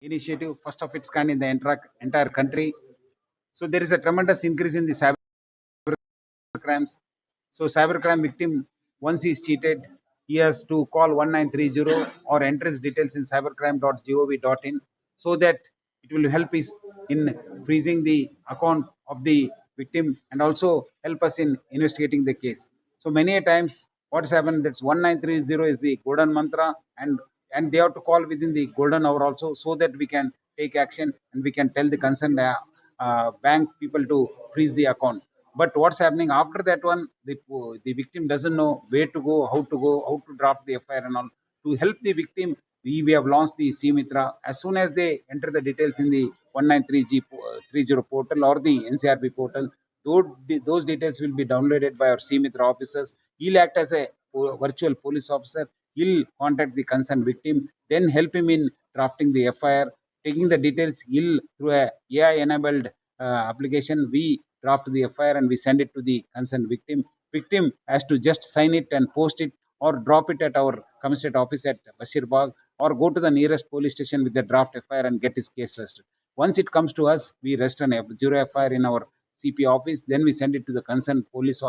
initiative, first of its kind in the entire country. So there is a tremendous increase in the cyber crimes. So cybercrime victim, once he is cheated, he has to call 1930 or enter his details in cybercrime.gov.in, so that it will help us in freezing the account of the victim and also help us in investigating the case. So many a times what's happened, that's 1930 is the golden mantra, and they have to call within the golden hour also, so that we can take action and we can tell the concerned bank people to freeze the account. But what's happening after that one, the victim doesn't know where to go, how to draft the FIR and all. To help the victim, we have launched the C Mitra. As soon as they enter the details in the 193G30 portal or the NCRP portal, those details will be downloaded by our C Mitra officers. He'll act as a virtual police officer. He'll contact the concerned victim, then help him in drafting the FIR, taking the details. He'll, through a AI-enabled application, we draft the FIR and we send it to the concerned victim. Victim has to just sign it and post it, or drop it at our commissariat office at Bashirbagh, or go to the nearest police station with the draft FIR and get his case registered. Once it comes to us, we register an zero FIR in our CP office. Then we send it to the concerned police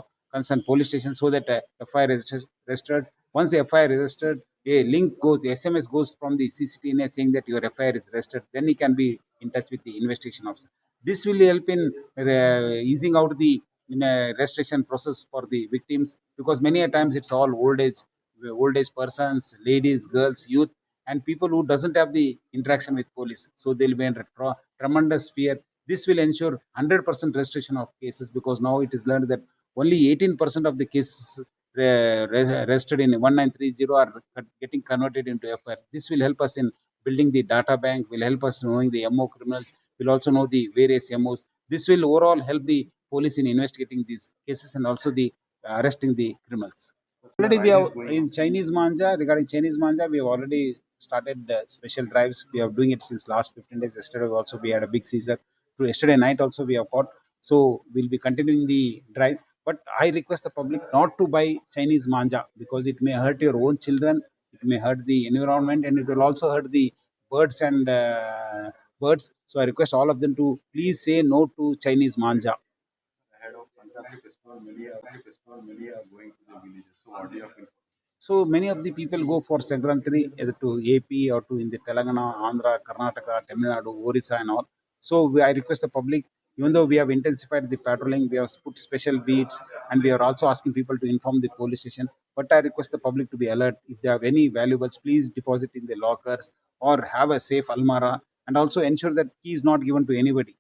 station, so that FIR is registered. Once the FIR is registered, a link goes, SMS goes from the CCTV saying that your FIR is registered. Then he can be in touch with the investigation officer. This will help in easing out the registration process for the victims, because many a times it's all old age persons, ladies, girls, youth, and people who doesn't have the interaction with police. So they'll be in tremendous fear. This will ensure 100% registration of cases, because now it is learned that only 18% of the cases registered in 1930 are getting converted into FIR. This will help us in building the data bank, will help us knowing the MO criminals, will also know the various MOs. This will overall help the police in investigating these cases and also the arresting the criminals. Already we have in Chinese Manja, regarding Chinese Manja, we have already started special drives. We are doing it since last 15 days. Yesterday also we had a big season. Yesterday night also we have caught. So we'll be continuing the drive. But I request the public not to buy Chinese Manja, because it may hurt your own children, it may hurt the environment, and it will also hurt the birds and birds. So I request all of them to please say no to Chinese Manja. So many of the people go for Sagrantri either to AP or to in the Telangana, Andhra, Karnataka, Tamil Nadu, Orissa and all. So I request the public, even though we have intensified the patrolling, we have put special beats, and we are also asking people to inform the police station. But I request the public to be alert. If they have any valuables, please deposit in the lockers or have a safe almara, and also ensure that key is not given to anybody,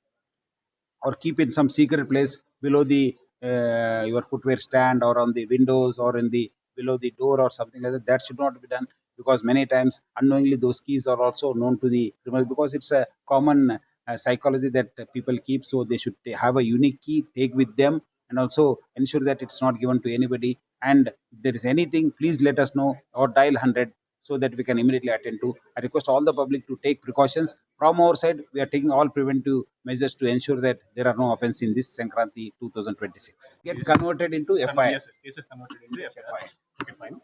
or keep in some secret place below the your footwear stand, or on the windows, or in the below the door or something like that. That should not be done, because many times unknowingly those keys are also known to the criminal, because it's a common psychology that people keep. So they should have a unique key, take with them, and also ensure that it's not given to anybody. And if there is anything, please let us know or dial 100, so that we can immediately attend to. I request all the public to take precautions. From our side, we are taking all preventive measures to ensure that there are no offense in this Sankranti 2026. Get converted into FIR. Yes, cases converted into FIR. Okay, fine.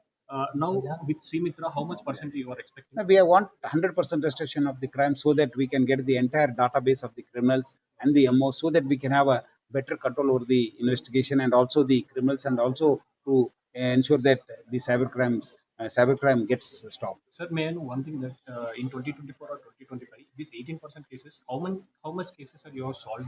Now with C Mitra, how much percent you are expecting? We want 100% restriction of the crime, so that we can get the entire database of the criminals and the MO, so that we can have a better control over the investigation and also the criminals, and also to ensure that the cybercrime gets stopped. Sir, may I know one thing, that in 2024 or 2025, these 18% cases, how much cases are you have solved